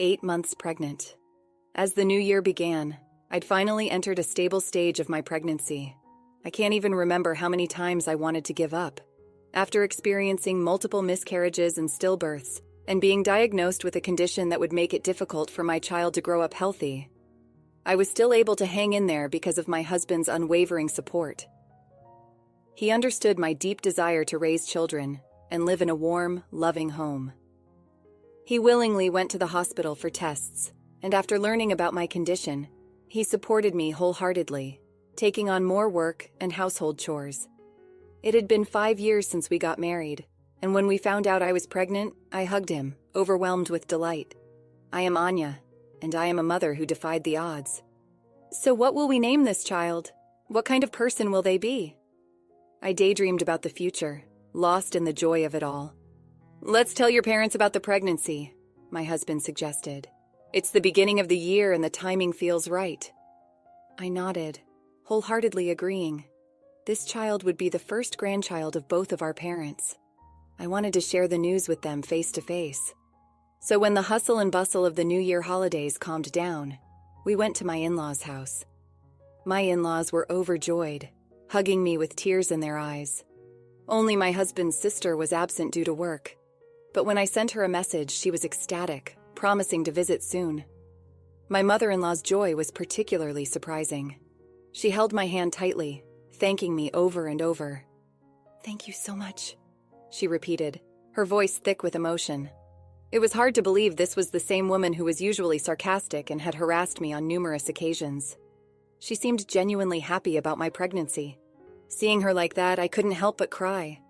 8 months pregnant. As the new year began, I'd finally entered a stable stage of my pregnancy. I can't even remember how many times I wanted to give up. After experiencing multiple miscarriages and stillbirths, and being diagnosed with a condition that would make it difficult for my child to grow up healthy, I was still able to hang in there because of my husband's unwavering support. He understood my deep desire to raise children and live in a warm, loving home. He willingly went to the hospital for tests, and after learning about my condition, he supported me wholeheartedly, taking on more work and household chores. It had been 5 years since we got married, and when we found out I was pregnant, I hugged him, overwhelmed with delight. I am Anya, and I am a mother who defied the odds. So what will we name this child? What kind of person will they be? I daydreamed about the future, lost in the joy of it all. Let's tell your parents about the pregnancy, my husband suggested. It's the beginning of the year and the timing feels right. I nodded, wholeheartedly agreeing. This child would be the first grandchild of both of our parents. I wanted to share the news with them face to face. So when the hustle and bustle of the New Year holidays calmed down, we went to my in-laws' house. My in-laws were overjoyed, hugging me with tears in their eyes. Only my husband's sister was absent due to work. But when I sent her a message, she was ecstatic, promising to visit soon. My mother-in-law's joy was particularly surprising. She held my hand tightly, thanking me over and over. "Thank you so much," she repeated, her voice thick with emotion. It was hard to believe this was the same woman who was usually sarcastic and had harassed me on numerous occasions. She seemed genuinely happy about my pregnancy. Seeing her like that, I couldn't help but cry.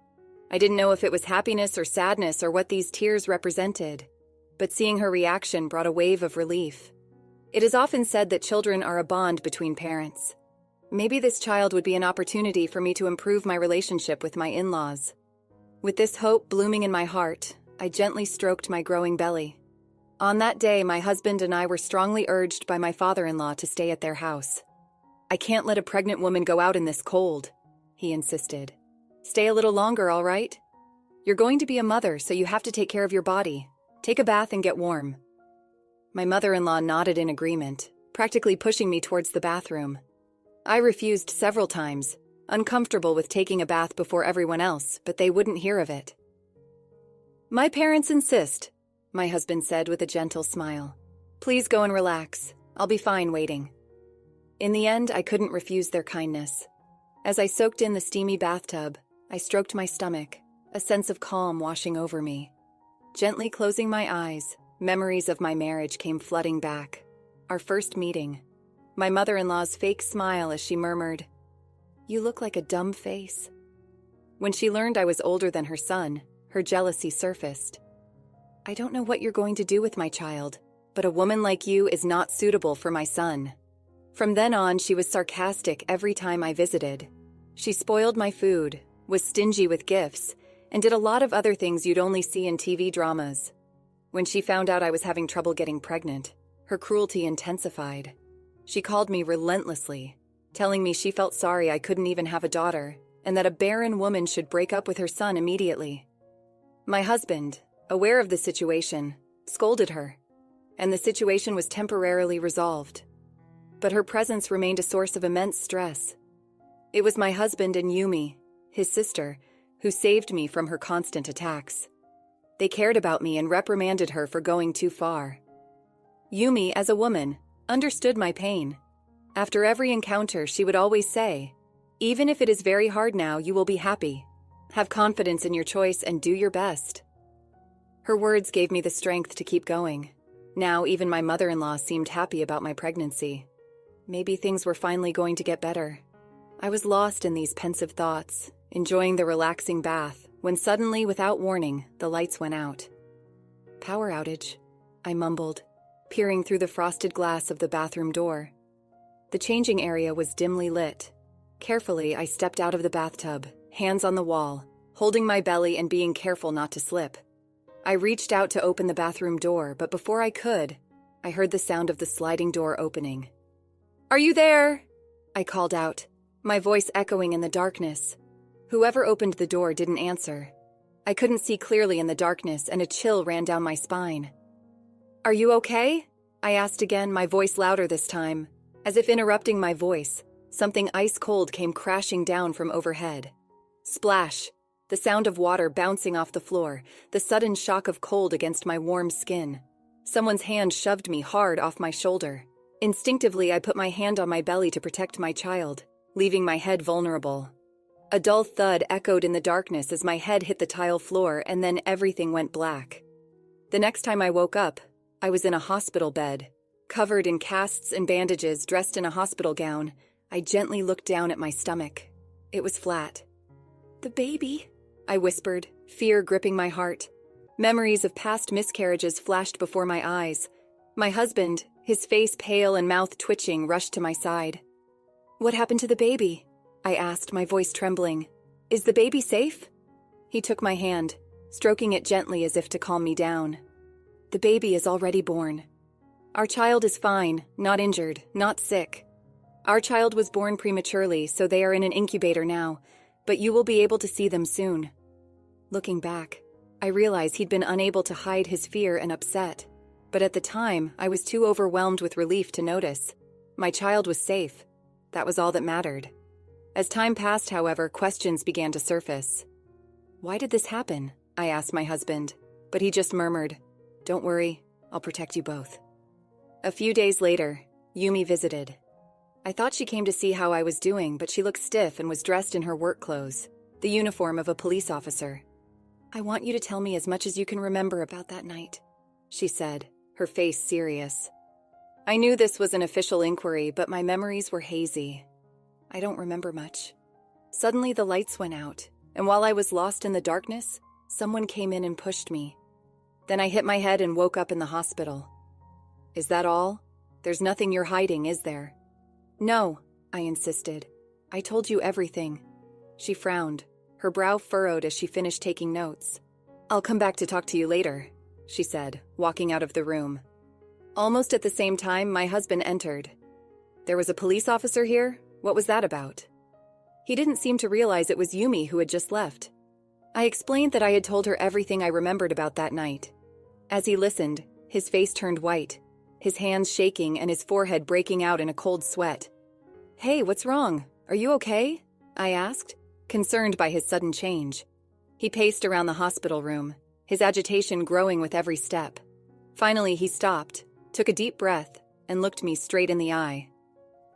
I didn't know if it was happiness or sadness or what these tears represented, but seeing her reaction brought a wave of relief. It is often said that children are a bond between parents. Maybe this child would be an opportunity for me to improve my relationship with my in-laws. With this hope blooming in my heart, I gently stroked my growing belly. On that day, my husband and I were strongly urged by my father-in-law to stay at their house. "I can't let a pregnant woman go out in this cold," he insisted. "Stay a little longer, all right? You're going to be a mother, so you have to take care of your body. Take a bath and get warm." My mother-in-law nodded in agreement, practically pushing me towards the bathroom. I refused several times, uncomfortable with taking a bath before everyone else, but they wouldn't hear of it. "My parents insist," my husband said with a gentle smile. "Please go and relax. I'll be fine waiting." In the end, I couldn't refuse their kindness. As I soaked in the steamy bathtub, I stroked my stomach, a sense of calm washing over me. Gently closing my eyes, memories of my marriage came flooding back. Our first meeting. My mother-in-law's fake smile as she murmured, "You look like a dumb face." When she learned I was older than her son, her jealousy surfaced. "I don't know what you're going to do with my child, but a woman like you is not suitable for my son." From then on, she was sarcastic every time I visited. She spoiled my food, was stingy with gifts, and did a lot of other things you'd only see in TV dramas. When she found out I was having trouble getting pregnant, her cruelty intensified. She called me relentlessly, telling me she felt sorry I couldn't even have a daughter, and that a barren woman should break up with her son immediately. My husband, aware of the situation, scolded her, and the situation was temporarily resolved. But her presence remained a source of immense stress. It was my husband and Yumi, his sister, who saved me from her constant attacks. They cared about me and reprimanded her for going too far. Yumi, as a woman, understood my pain. After every encounter, she would always say, "Even if it is very hard now, you will be happy. Have confidence in your choice and do your best." Her words gave me the strength to keep going. Now even my mother-in-law seemed happy about my pregnancy. Maybe things were finally going to get better. I was lost in these pensive thoughts, enjoying the relaxing bath, when suddenly, without warning, the lights went out. "Power outage," I mumbled, peering through the frosted glass of the bathroom door. The changing area was dimly lit. Carefully, I stepped out of the bathtub, hands on the wall, holding my belly and being careful not to slip. I reached out to open the bathroom door, but before I could, I heard the sound of the sliding door opening. "Are you there?" I called out, my voice echoing in the darkness. Whoever opened the door didn't answer. I couldn't see clearly in the darkness, and a chill ran down my spine. Are you okay? I asked again, my voice louder this time. As if interrupting my voice, something ice cold came crashing down from overhead. Splash! The sound of water bouncing off the floor, the sudden shock of cold against my warm skin. Someone's hand shoved me hard off my shoulder. Instinctively, I put my hand on my belly to protect my child, leaving my head vulnerable. A dull thud echoed in the darkness as my head hit the tile floor, and then everything went black. The next time I woke up, I was in a hospital bed. Covered in casts and bandages, dressed in a hospital gown, I gently looked down at my stomach. It was flat. "The baby," I whispered, fear gripping my heart. Memories of past miscarriages flashed before my eyes. My husband, his face pale and mouth twitching, rushed to my side. "What happened to the baby?" I asked, my voice trembling. "Is the baby safe?" He took my hand, stroking it gently as if to calm me down. "The baby is already born. Our child is fine, not injured, not sick. Our child was born prematurely, so they are in an incubator now, but you will be able to see them soon." Looking back, I realized he'd been unable to hide his fear and upset. But at the time, I was too overwhelmed with relief to notice. My child was safe. That was all that mattered. As time passed, however, questions began to surface. "Why did this happen?" I asked my husband, but he just murmured, "Don't worry, I'll protect you both." A few days later, Yumi visited. I thought she came to see how I was doing, but she looked stiff and was dressed in her work clothes, the uniform of a police officer. "I want you to tell me as much as you can remember about that night," she said, her face serious. I knew this was an official inquiry, but my memories were hazy. I don't remember much. Suddenly the lights went out, and while I was lost in the darkness, someone came in and pushed me. Then I hit my head and woke up in the hospital. "Is that all? There's nothing you're hiding, is there?" "No," I insisted. "I told you everything." She frowned, her brow furrowed as she finished taking notes. "I'll come back to talk to you later," she said, walking out of the room. Almost at the same time, my husband entered. "There was a police officer here? What was that about?" He didn't seem to realize it was Yumi who had just left. I explained that I had told her everything I remembered about that night. As he listened, his face turned white, his hands shaking and his forehead breaking out in a cold sweat. "Hey, what's wrong? Are you okay?" I asked, concerned by his sudden change. He paced around the hospital room, his agitation growing with every step. Finally, he stopped, took a deep breath, and looked me straight in the eye.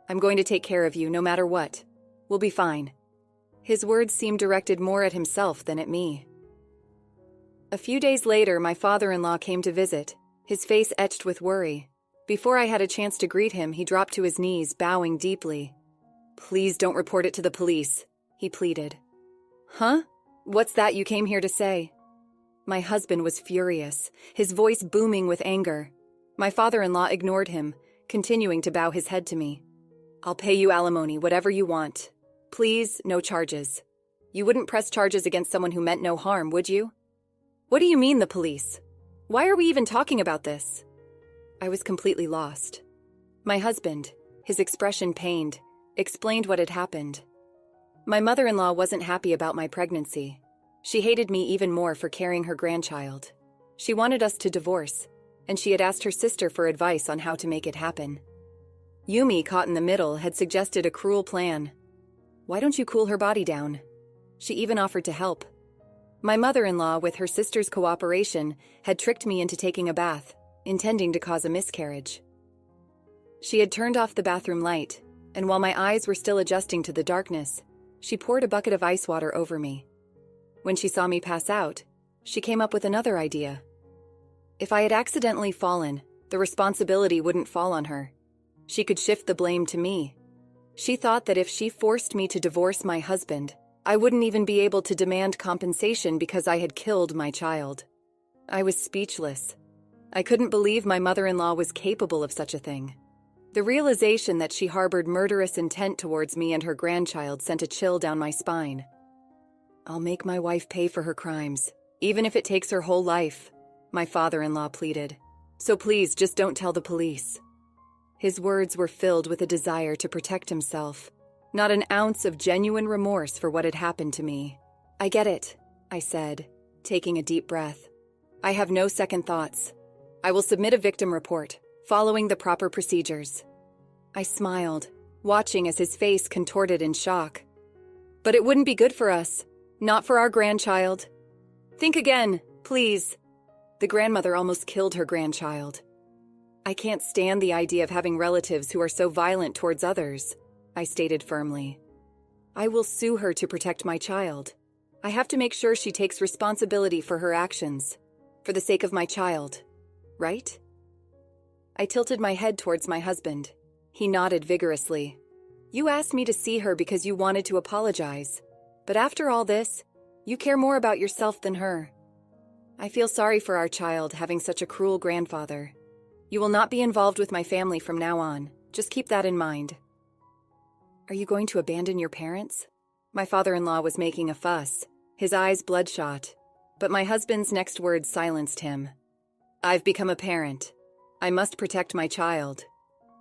"I'm going to take care of you, no matter what. We'll be fine." His words seemed directed more at himself than at me. A few days later, my father-in-law came to visit, his face etched with worry. Before I had a chance to greet him, he dropped to his knees, bowing deeply. "Please don't report it to the police," he pleaded. "Huh? What's that you came here to say?" My husband was furious, his voice booming with anger. My father-in-law ignored him, continuing to bow his head to me. "I'll pay you alimony, whatever you want. Please, no charges. You wouldn't press charges against someone who meant no harm, would you?" "What do you mean, the police? Why are we even talking about this?" I was completely lost. My husband, his expression pained, explained what had happened. My mother-in-law wasn't happy about my pregnancy. She hated me even more for carrying her grandchild. She wanted us to divorce, and she had asked her sister for advice on how to make it happen. Yumi, caught in the middle, had suggested a cruel plan. "Why don't you cool her body down?" She even offered to help. My mother-in-law, with her sister's cooperation, had tricked me into taking a bath, intending to cause a miscarriage. She had turned off the bathroom light, and while my eyes were still adjusting to the darkness, she poured a bucket of ice water over me. When she saw me pass out, she came up with another idea. If I had accidentally fallen, the responsibility wouldn't fall on her. She could shift the blame to me. She thought that if she forced me to divorce my husband, I wouldn't even be able to demand compensation because I had killed my child. I was speechless. I couldn't believe my mother-in-law was capable of such a thing. The realization that she harbored murderous intent towards me and her grandchild sent a chill down my spine. "I'll make my wife pay for her crimes, even if it takes her whole life," my father-in-law pleaded. "So please, just don't tell the police." His words were filled with a desire to protect himself, not an ounce of genuine remorse for what had happened to me. "I get it," I said, taking a deep breath. "I have no second thoughts. I will submit a victim report, following the proper procedures. I smiled, watching as his face contorted in shock. But it wouldn't be good for us, not for our grandchild. Think again, please. The grandmother almost killed her grandchild. I can't stand the idea of having relatives who are so violent towards others, I stated firmly. I will sue her to protect my child. I have to make sure she takes responsibility for her actions, for the sake of my child, right? I tilted my head towards my husband. He nodded vigorously. You asked me to see her because you wanted to apologize. But after all this, you care more about yourself than her. I feel sorry for our child having such a cruel grandfather. You will not be involved with my family from now on. Just keep that in mind. Are you going to abandon your parents? My father-in-law was making a fuss, his eyes bloodshot. But my husband's next words silenced him. I've become a parent. I must protect my child.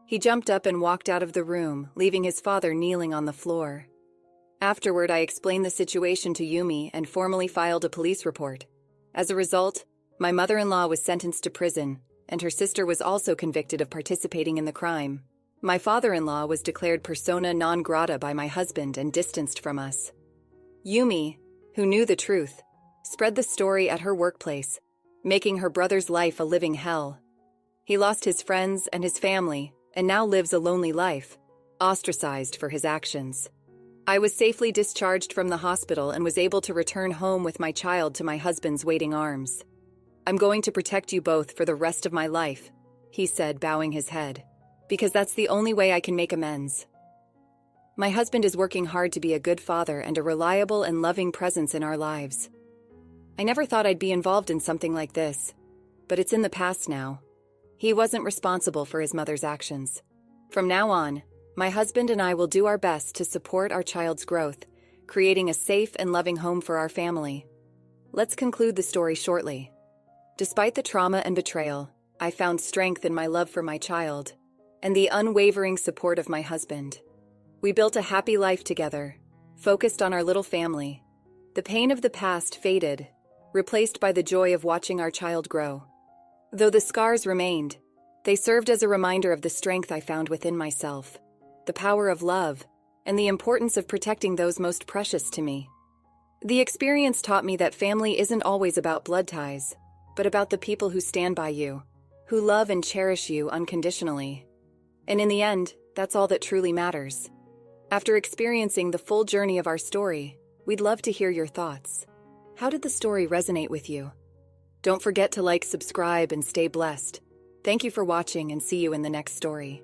He jumped up and walked out of the room, leaving his father kneeling on the floor. Afterward, I explained the situation to Yumi and formally filed a police report. As a result, my mother-in-law was sentenced to prison, and her sister was also convicted of participating in the crime. My father-in-law was declared persona non grata by my husband and distanced from us. Yumi, who knew the truth, spread the story at her workplace, making her brother's life a living hell. He lost his friends and his family, and now lives a lonely life, ostracized for his actions. I was safely discharged from the hospital and was able to return home with my child to my husband's waiting arms. I'm going to protect you both for the rest of my life, he said, bowing his head, because that's the only way I can make amends. My husband is working hard to be a good father and a reliable and loving presence in our lives. I never thought I'd be involved in something like this, but it's in the past now. He wasn't responsible for his mother's actions. From now on, my husband and I will do our best to support our child's growth, creating a safe and loving home for our family. Let's conclude the story shortly. Despite the trauma and betrayal, I found strength in my love for my child and the unwavering support of my husband. We built a happy life together, focused on our little family. The pain of the past faded, replaced by the joy of watching our child grow. Though the scars remained, they served as a reminder of the strength I found within myself, the power of love, and the importance of protecting those most precious to me. The experience taught me that family isn't always about blood ties, but about the people who stand by you, who love and cherish you unconditionally. And in the end, that's all that truly matters. After experiencing the full journey of our story, we'd love to hear your thoughts. How did the story resonate with you? Don't forget to like, subscribe, and stay blessed. Thank you for watching, and see you in the next story.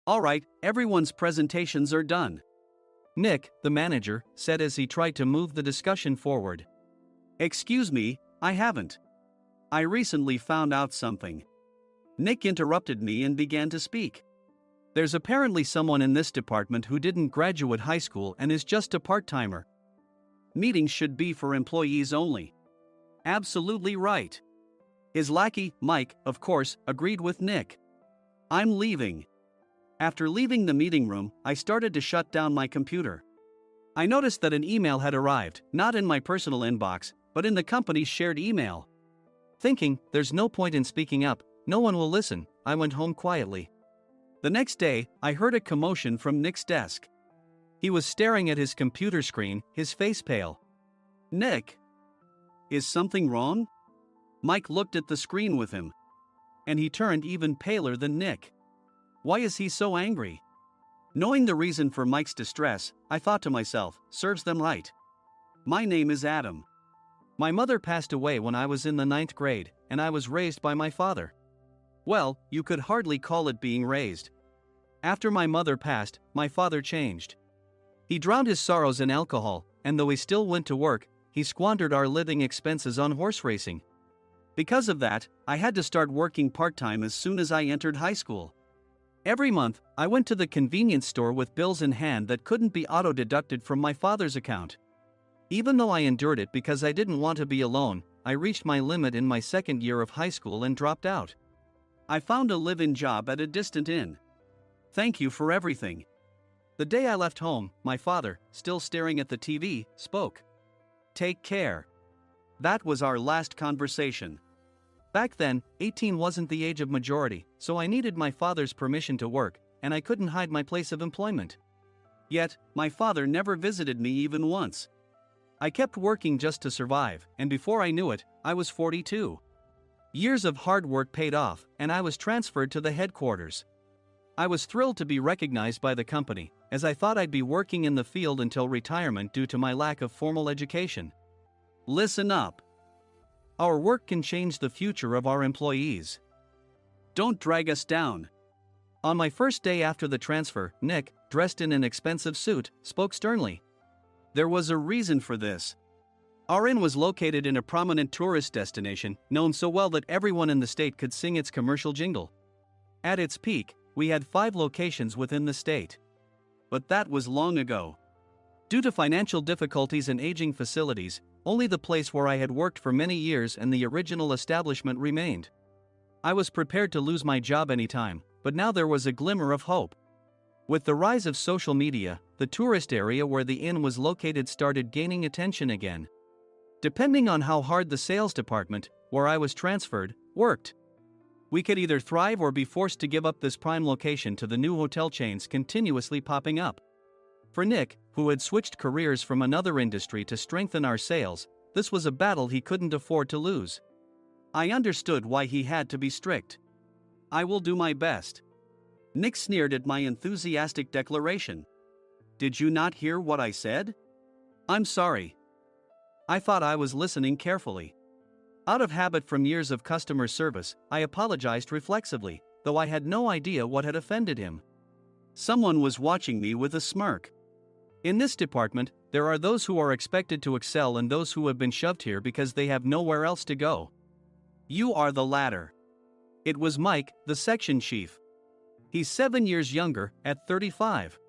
Alright, everyone's presentations are done. Nick, the manager, said as he tried to move the discussion forward. Excuse me, I haven't. I recently found out something. Nick interrupted me and began to speak. There's apparently someone in this department who didn't graduate high school and is just a part-timer. Meetings should be for employees only. Absolutely right. His lackey, Mike, of course, agreed with Nick. I'm leaving. After leaving the meeting room, I started to shut down my computer. I noticed that an email had arrived, not in my personal inbox, but in the company's shared email. Thinking, there's no point in speaking up, no one will listen, I went home quietly. The next day, I heard a commotion from Nick's desk. He was staring at his computer screen, his face pale. Nick? Is something wrong? Mike looked at the screen with him. And he turned even paler than Nick. Why is he so angry? Knowing the reason for Mike's distress, I thought to myself, serves them right. My name is Adam. My mother passed away when I was in the 9th grade, and I was raised by my father. Well, you could hardly call it being raised. After my mother passed, my father changed. He drowned his sorrows in alcohol, and though he still went to work, he squandered our living expenses on horse racing. Because of that, I had to start working part-time as soon as I entered high school. Every month, I went to the convenience store with bills in hand that couldn't be auto-deducted from my father's account. Even though I endured it because I didn't want to be alone, I reached my limit in my second year of high school and dropped out. I found a live-in job at a distant inn. Thank you for everything. The day I left home, my father, still staring at the TV, spoke. Take care. That was our last conversation. Back then, 18 wasn't the age of majority, so I needed my father's permission to work, and I couldn't hide my place of employment. Yet, my father never visited me even once. I kept working just to survive, and before I knew it, I was 42. Years of hard work paid off, and I was transferred to the headquarters. I was thrilled to be recognized by the company, as I thought I'd be working in the field until retirement due to my lack of formal education. Listen up. Our work can change the future of our employees. Don't drag us down. On my first day after the transfer, Nick, dressed in an expensive suit, spoke sternly. There was a reason for this. Our inn was located in a prominent tourist destination, known so well that everyone in the state could sing its commercial jingle. At its peak, we had 5 locations within the state. But that was long ago. Due to financial difficulties and aging facilities, only the place where I had worked for many years and the original establishment remained. I was prepared to lose my job anytime, but now there was a glimmer of hope. With the rise of social media, the tourist area where the inn was located started gaining attention again. Depending on how hard the sales department, where I was transferred, worked, we could either thrive or be forced to give up this prime location to the new hotel chains continuously popping up. For Nick, who had switched careers from another industry to strengthen our sales, this was a battle he couldn't afford to lose. I understood why he had to be strict. I will do my best. Nick sneered at my enthusiastic declaration. Did you not hear what I said? I'm sorry. I thought I was listening carefully. Out of habit from years of customer service, I apologized reflexively, though I had no idea what had offended him. Someone was watching me with a smirk. In this department, there are those who are expected to excel and those who have been shoved here because they have nowhere else to go. You are the latter. It was Mike, the section chief. He's 7 years younger, at 35.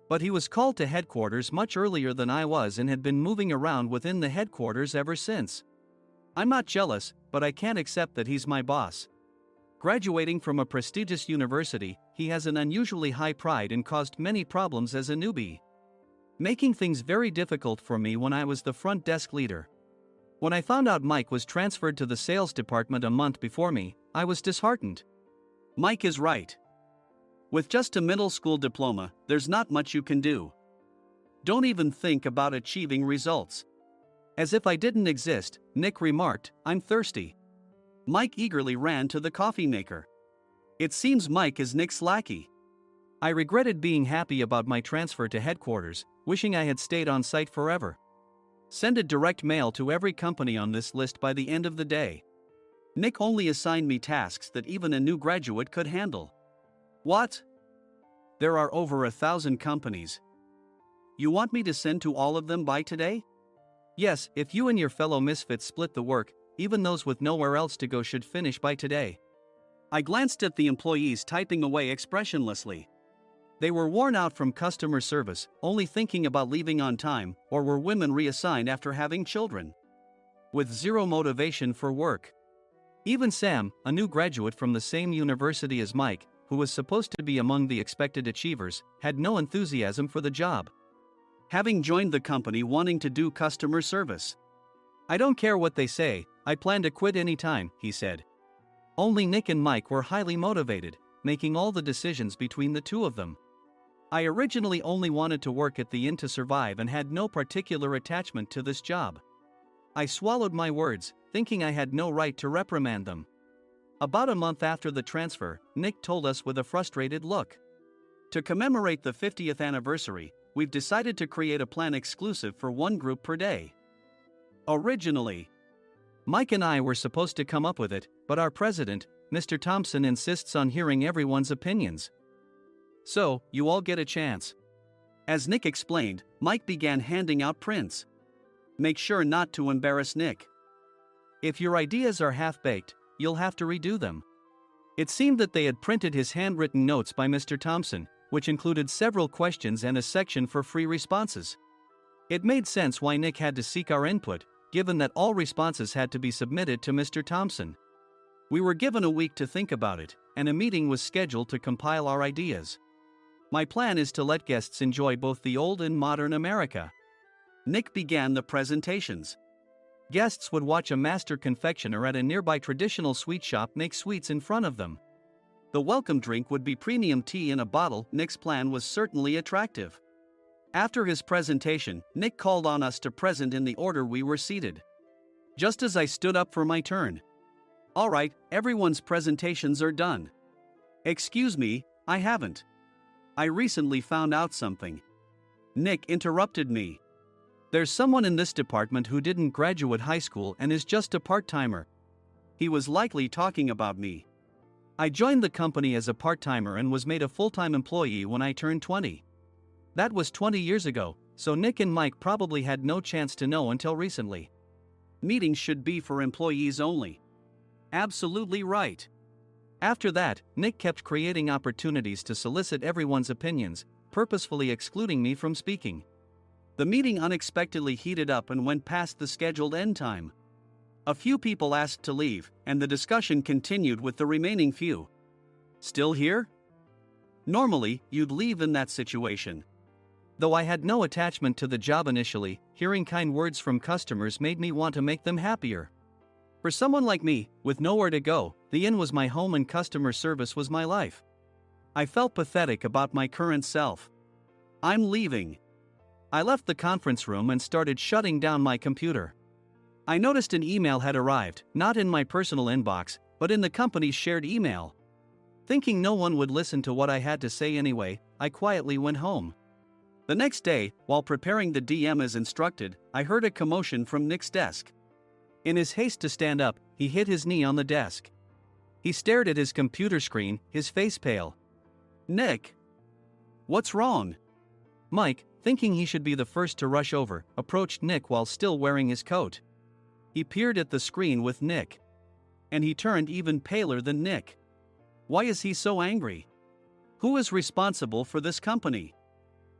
But he was called to headquarters much earlier than I was and had been moving around within the headquarters ever since. I'm not jealous, but I can't accept that he's my boss. Graduating from a prestigious university, he has an unusually high pride and caused many problems as a newbie, making things very difficult for me when I was the front desk leader. When I found out Mike was transferred to the sales department a month before me, I was disheartened. Mike is right. With just a middle school diploma, there's not much you can do. Don't even think about achieving results. As if I didn't exist, Nick remarked, I'm thirsty. Mike eagerly ran to the coffee maker. It seems Mike is Nick's lackey. I regretted being happy about my transfer to headquarters, wishing I had stayed on site forever. Send a direct mail to every company on this list by the end of the day. Nick only assigned me tasks that even a new graduate could handle. What? There are over 1,000 companies. You want me to send to all of them by today? Yes, if you and your fellow misfits split the work, even those with nowhere else to go should finish by today. I glanced at the employees typing away expressionlessly. They were worn out from customer service, only thinking about leaving on time, or were women reassigned after having children, with zero motivation for work. Even Sam, a new graduate from the same university as Mike, who was supposed to be among the expected achievers, had no enthusiasm for the job, having joined the company wanting to do customer service. I don't care what they say, I plan to quit any time, he said. Only Nick and Mike were highly motivated, making all the decisions between the two of them. I originally only wanted to work at the inn to survive and had no particular attachment to this job. I swallowed my words, thinking I had no right to reprimand them. About a month after the transfer, Nick told us with a frustrated look. To commemorate the 50th anniversary, we've decided to create a plan exclusive for one group per day. Originally, Mike and I were supposed to come up with it, but our president, Mr. Thompson, insists on hearing everyone's opinions. So, you all get a chance. As Nick explained, Mike began handing out prints. Make sure not to embarrass Nick. If your ideas are half-baked, you'll have to redo them. It seemed that they had printed his handwritten notes by Mr. Thompson, which included several questions and a section for free responses. It made sense why Nick had to seek our input, given that all responses had to be submitted to Mr. Thompson. We were given a week to think about it, and a meeting was scheduled to compile our ideas. My plan is to let guests enjoy both the old and modern America. Nick began the presentations. Guests would watch a master confectioner at a nearby traditional sweet shop make sweets in front of them. The welcome drink would be premium tea in a bottle. Nick's plan was certainly attractive. After his presentation, Nick called on us to present in the order we were seated. Just as I stood up for my turn. "All right, everyone's presentations are done." "Excuse me, I haven't. I recently found out something." Nick interrupted me. "There's someone in this department who didn't graduate high school and is just a part-timer." He was likely talking about me. I joined the company as a part-timer and was made a full-time employee when I turned 20. That was 20 years ago, so Nick and Mike probably had no chance to know until recently. Meetings should be for employees only. Absolutely right. After that, Nick kept creating opportunities to solicit everyone's opinions, purposefully excluding me from speaking. The meeting unexpectedly heated up and went past the scheduled end time. A few people asked to leave, and the discussion continued with the remaining few. "Still here?" Normally, you'd leave in that situation. Though I had no attachment to the job initially, hearing kind words from customers made me want to make them happier. For someone like me, with nowhere to go, the inn was my home and customer service was my life. I felt pathetic about my current self. "I'm leaving." I left the conference room and started shutting down my computer. I noticed an email had arrived, not in my personal inbox, but in the company's shared email. Thinking no one would listen to what I had to say anyway, I quietly went home. The next day, while preparing the DM as instructed, I heard a commotion from Nick's desk. In his haste to stand up, he hit his knee on the desk. He stared at his computer screen, his face pale. "Nick! What's wrong?" Mike, thinking he should be the first to rush over, approached Nick while still wearing his coat. He peered at the screen with Nick. And he turned even paler than Nick. Why is he so angry? Who is responsible for this company?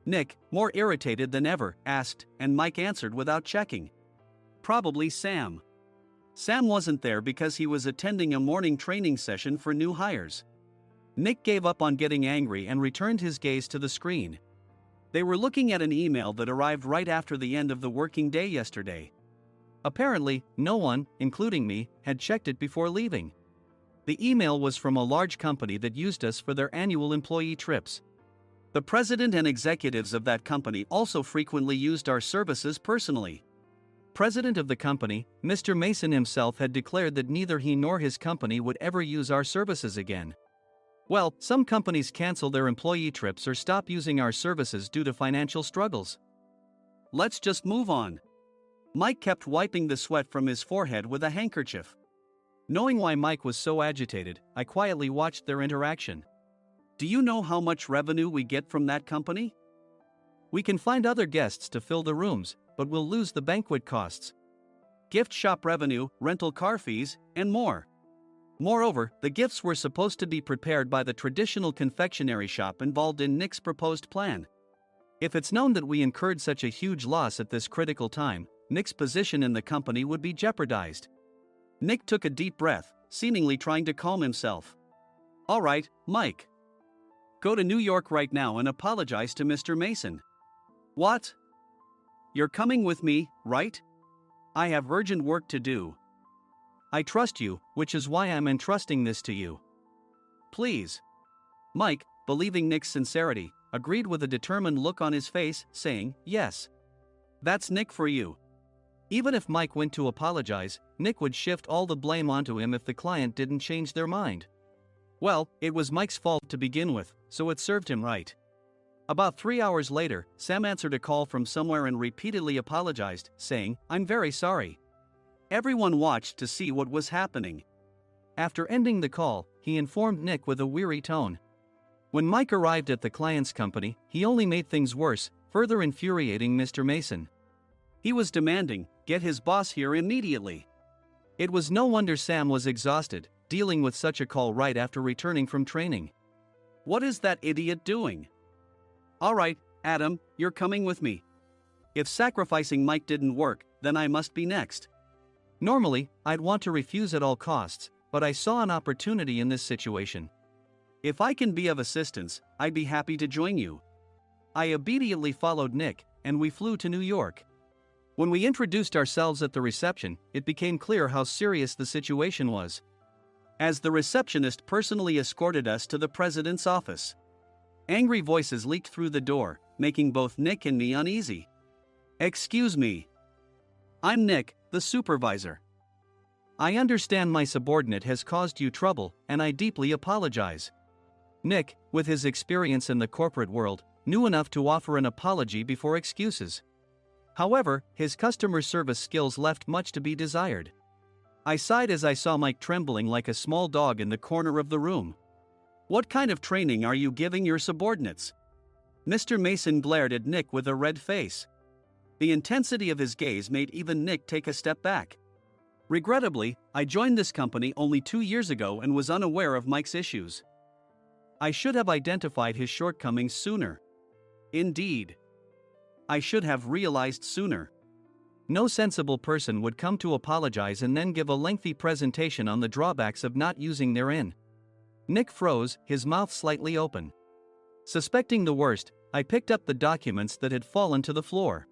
Nick, more irritated than ever, asked, and Mike answered without checking. Probably Sam. Sam wasn't there because he was attending a morning training session for new hires. Nick gave up on getting angry and returned his gaze to the screen. They were looking at an email that arrived right after the end of the working day yesterday. Apparently, no one, including me, had checked it before leaving. The email was from a large company that used us for their annual employee trips. The president and executives of that company also frequently used our services personally. President of the company, Mr. Mason himself, had declared that neither he nor his company would ever use our services again. Well, some companies cancel their employee trips or stop using our services due to financial struggles. Let's just move on. Mike kept wiping the sweat from his forehead with a handkerchief. Knowing why Mike was so agitated, I quietly watched their interaction. Do you know how much revenue we get from that company? We can find other guests to fill the rooms, but we'll lose the banquet costs, gift shop revenue, rental car fees, and more. Moreover, the gifts were supposed to be prepared by the traditional confectionery shop involved in Nick's proposed plan. If it's known that we incurred such a huge loss at this critical time, Nick's position in the company would be jeopardized. Nick took a deep breath, seemingly trying to calm himself. All right, Mike. Go to New York right now and apologize to Mr. Mason. What? You're coming with me, right? I have urgent work to do. I trust you, which is why I'm entrusting this to you. Please. Mike, believing Nick's sincerity, agreed with a determined look on his face, saying, yes. That's Nick for you. Even if Mike went to apologize, Nick would shift all the blame onto him if the client didn't change their mind. Well, it was Mike's fault to begin with, so it served him right. About 3 hours later, Sam answered a call from somewhere and repeatedly apologized, saying, I'm very sorry. Everyone watched to see what was happening. After ending the call, he informed Nick with a weary tone. When Mike arrived at the client's company, he only made things worse, further infuriating Mr. Mason. He was demanding, get his boss here immediately. It was no wonder Sam was exhausted, dealing with such a call right after returning from training. What is that idiot doing? All right, Adam, you're coming with me. If sacrificing Mike didn't work, then I must be next. Normally, I'd want to refuse at all costs, but I saw an opportunity in this situation. If I can be of assistance, I'd be happy to join you. I obediently followed Nick, and we flew to New York. When we introduced ourselves at the reception, it became clear how serious the situation was, as the receptionist personally escorted us to the president's office. Angry voices leaked through the door, making both Nick and me uneasy. "Excuse me. I'm Nick, the supervisor. I understand my subordinate has caused you trouble, and I deeply apologize." Nick, with his experience in the corporate world, knew enough to offer an apology before excuses. However, his customer service skills left much to be desired. I sighed as I saw Mike trembling like a small dog in the corner of the room. "What kind of training are you giving your subordinates?" Mr. Mason glared at Nick with a red face. The intensity of his gaze made even Nick take a step back. Regrettably, I joined this company only 2 years ago and was unaware of Mike's issues. I should have identified his shortcomings sooner. Indeed, I should have realized sooner. No sensible person would come to apologize and then give a lengthy presentation on the drawbacks of not using their in. Nick froze, his mouth slightly open. Suspecting the worst, I picked up the documents that had fallen to the floor.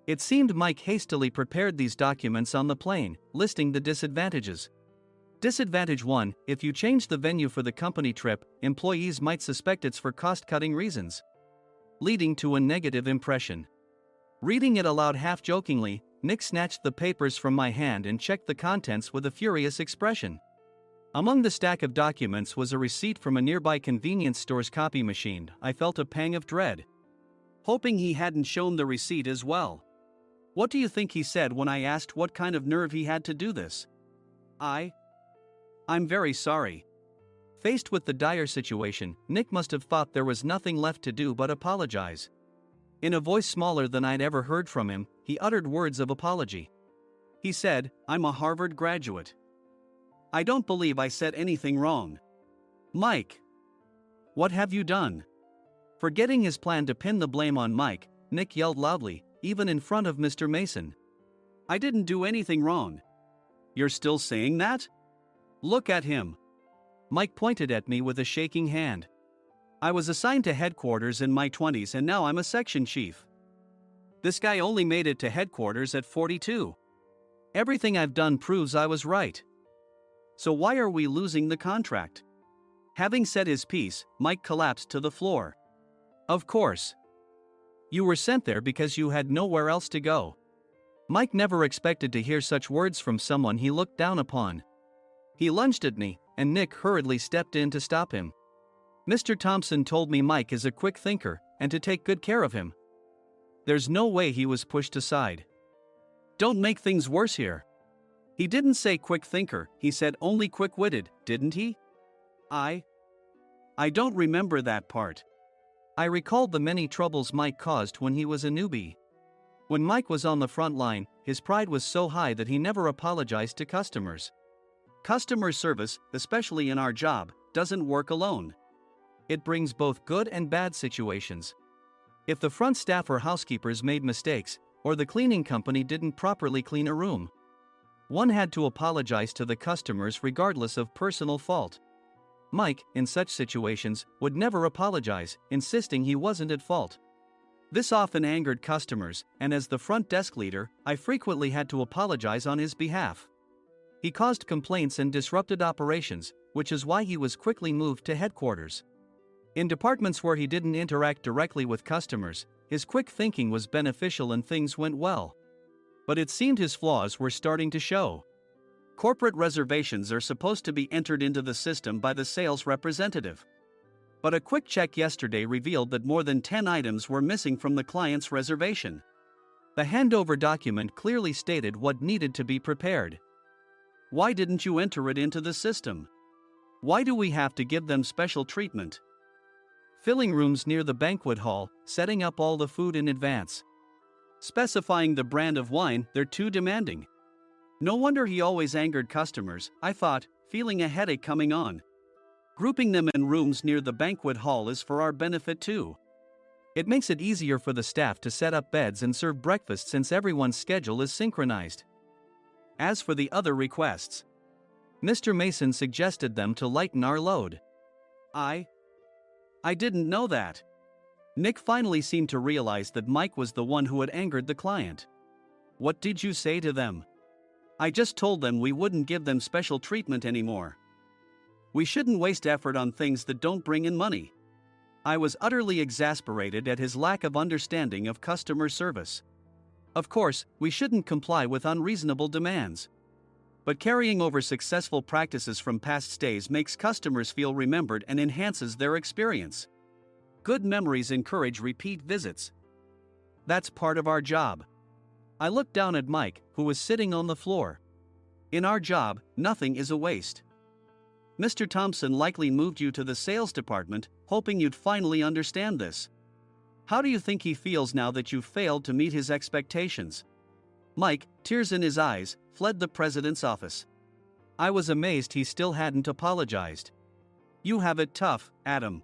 It seemed Mike hastily prepared these documents on the plane, listing the disadvantages. Disadvantage 1: if you change the venue for the company trip, employees might suspect it's for cost-cutting reasons, leading to a negative impression. Reading it aloud half-jokingly, Nick snatched the papers from my hand and checked the contents with a furious expression. Among the stack of documents was a receipt from a nearby convenience store's copy machine. I felt a pang of dread, hoping he hadn't shown the receipt as well. What do you think he said when I asked what kind of nerve he had to do this? I'm very sorry." Faced with the dire situation, Nick must have thought there was nothing left to do but apologize. In a voice smaller than I'd ever heard from him, he uttered words of apology. He said, "I'm a Harvard graduate. I don't believe I said anything wrong." "Mike, what have you done?" Forgetting his plan to pin the blame on Mike, Nick yelled loudly, even in front of Mr. Mason. "I didn't do anything wrong." "You're still saying that? Look at him." Mike pointed at me with a shaking hand. "I was assigned to headquarters in my 20s and now I'm a section chief. This guy only made it to headquarters at 42. Everything I've done proves I was right. So why are we losing the contract?" Having said his piece, Mike collapsed to the floor. "Of course. You were sent there because you had nowhere else to go." Mike never expected to hear such words from someone he looked down upon. He lunged at me, and Nick hurriedly stepped in to stop him. "Mr. Thompson told me Mike is a quick thinker, and to take good care of him." There's no way he was pushed aside. "Don't make things worse here." "He didn't say quick thinker, he said only quick-witted, didn't he?" I don't remember that part." I recalled the many troubles Mike caused when he was a newbie. When Mike was on the front line, his pride was so high that he never apologized to customers. Customer service, especially in our job, doesn't work alone. It brings both good and bad situations. If the front staff or housekeepers made mistakes, or the cleaning company didn't properly clean a room, one had to apologize to the customers regardless of personal fault. Mike, in such situations, would never apologize, insisting he wasn't at fault. This often angered customers, and as the front desk leader, I frequently had to apologize on his behalf. He caused complaints and disrupted operations, which is why he was quickly moved to headquarters. In departments where he didn't interact directly with customers, his quick thinking was beneficial and things went well. But it seemed his flaws were starting to show. Corporate reservations are supposed to be entered into the system by the sales representative. But a quick check yesterday revealed that more than 10 items were missing from the client's reservation. The handover document clearly stated what needed to be prepared. Why didn't you enter it into the system? Why do we have to give them special treatment? Filling rooms near the banquet hall, setting up all the food in advance. Specifying the brand of wine, they're too demanding. No wonder he always angered customers, I thought, feeling a headache coming on. Grouping them in rooms near the banquet hall is for our benefit too. It makes it easier for the staff to set up beds and serve breakfast since everyone's schedule is synchronized. As for the other requests, Mr. Mason suggested them to lighten our load. I didn't know that. Nick finally seemed to realize that Mike was the one who had angered the client. What did you say to them? I just told them we wouldn't give them special treatment anymore. We shouldn't waste effort on things that don't bring in money. I was utterly exasperated at his lack of understanding of customer service. Of course, we shouldn't comply with unreasonable demands. But carrying over successful practices from past stays makes customers feel remembered and enhances their experience. Good memories encourage repeat visits. That's part of our job. I looked down at Mike, who was sitting on the floor. In our job, nothing is a waste. Mr. Thompson likely moved you to the sales department, hoping you'd finally understand this. How do you think he feels now that you've failed to meet his expectations? Mike, tears in his eyes, fled the president's office. I was amazed he still hadn't apologized. You have it tough, Adam.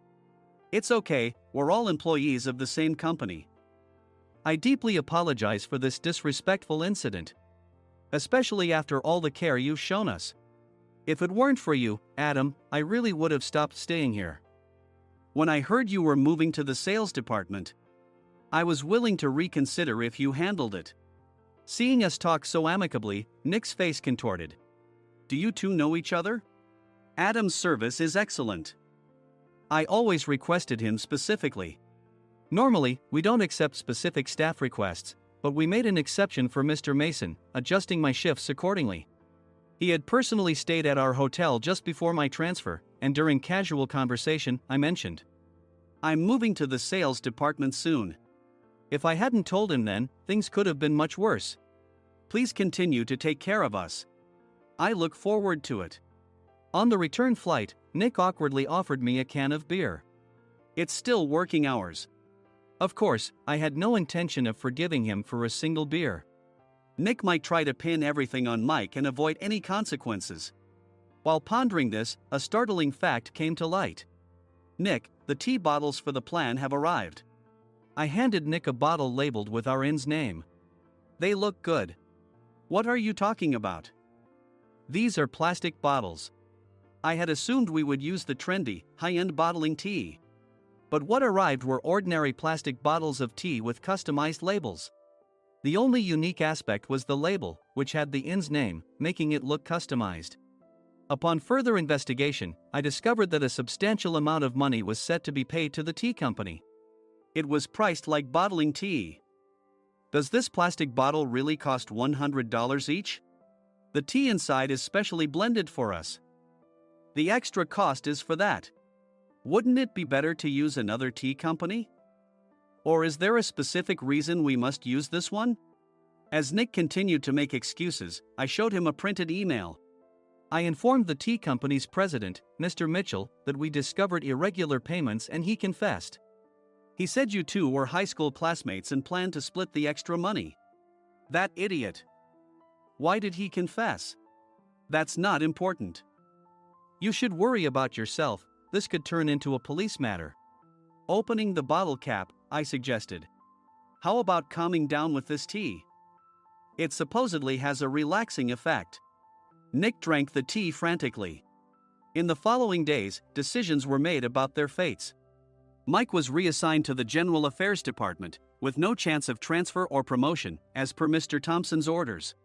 It's okay, we're all employees of the same company. I deeply apologize for this disrespectful incident. Especially after all the care you've shown us. If it weren't for you, Adam, I really would have stopped staying here. When I heard you were moving to the sales department, I was willing to reconsider if you handled it. Seeing us talk so amicably, Nick's face contorted. Do you two know each other? Adam's service is excellent. I always requested him specifically. Normally, we don't accept specific staff requests, but we made an exception for Mr. Mason, adjusting my shifts accordingly. He had personally stayed at our hotel just before my transfer, and during casual conversation, I mentioned, I'm moving to the sales department soon. If I hadn't told him then, things could have been much worse. Please continue to take care of us. I look forward to it. On the return flight, Nick awkwardly offered me a can of beer. It's still working hours. Of course, I had no intention of forgiving him for a single beer. Nick might try to pin everything on Mike and avoid any consequences. While pondering this, a startling fact came to light. Nick, the tea bottles for the plan have arrived. I handed Nick a bottle labeled with our inn's name. They look good. What are you talking about? These are plastic bottles. I had assumed we would use the trendy, high-end bottling tea. But what arrived were ordinary plastic bottles of tea with customized labels. The only unique aspect was the label, which had the inn's name, making it look customized. Upon further investigation, I discovered that a substantial amount of money was set to be paid to the tea company. It was priced like bottling tea. Does this plastic bottle really cost $100 each? The tea inside is specially blended for us. The extra cost is for that. Wouldn't it be better to use another tea company? Or is there a specific reason we must use this one? As Nick continued to make excuses, I showed him a printed email. I informed the tea company's president, Mr. Mitchell, that we discovered irregular payments and he confessed. He said you two were high school classmates and planned to split the extra money. That idiot. Why did he confess? That's not important. You should worry about yourself, this could turn into a police matter. Opening the bottle cap, I suggested. How about calming down with this tea? It supposedly has a relaxing effect. Nick drank the tea frantically. In the following days, decisions were made about their fates. Mike was reassigned to the General Affairs Department, with no chance of transfer or promotion, as per Mr. Thompson's orders.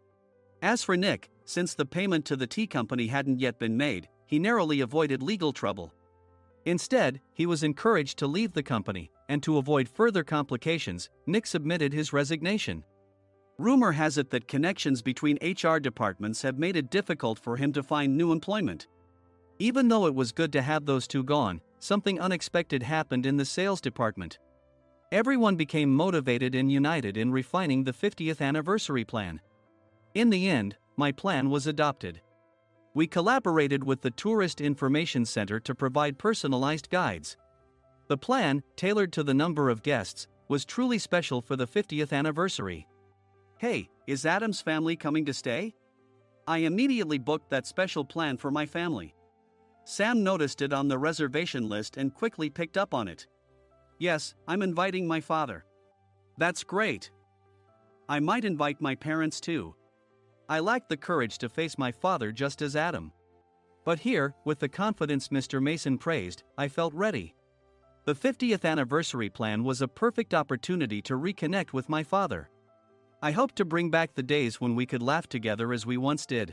As for Nick, since the payment to the tea company hadn't yet been made, he narrowly avoided legal trouble. Instead, he was encouraged to leave the company, and to avoid further complications, Nick submitted his resignation. Rumor has it that connections between HR departments have made it difficult for him to find new employment. Even though it was good to have those two gone, something unexpected happened in the sales department. Everyone became motivated and united in refining the 50th anniversary plan. In the end, my plan was adopted. We collaborated with the Tourist Information Center to provide personalized guides. The plan, tailored to the number of guests, was truly special for the 50th anniversary. Hey, is Adam's family coming to stay? I immediately booked that special plan for my family. Sam noticed it on the reservation list and quickly picked up on it. Yes, I'm inviting my father. That's great. I might invite my parents too. I lacked the courage to face my father just as Adam. But here, with the confidence Mr. Mason praised, I felt ready. The 50th anniversary plan was a perfect opportunity to reconnect with my father. I hoped to bring back the days when we could laugh together as we once did.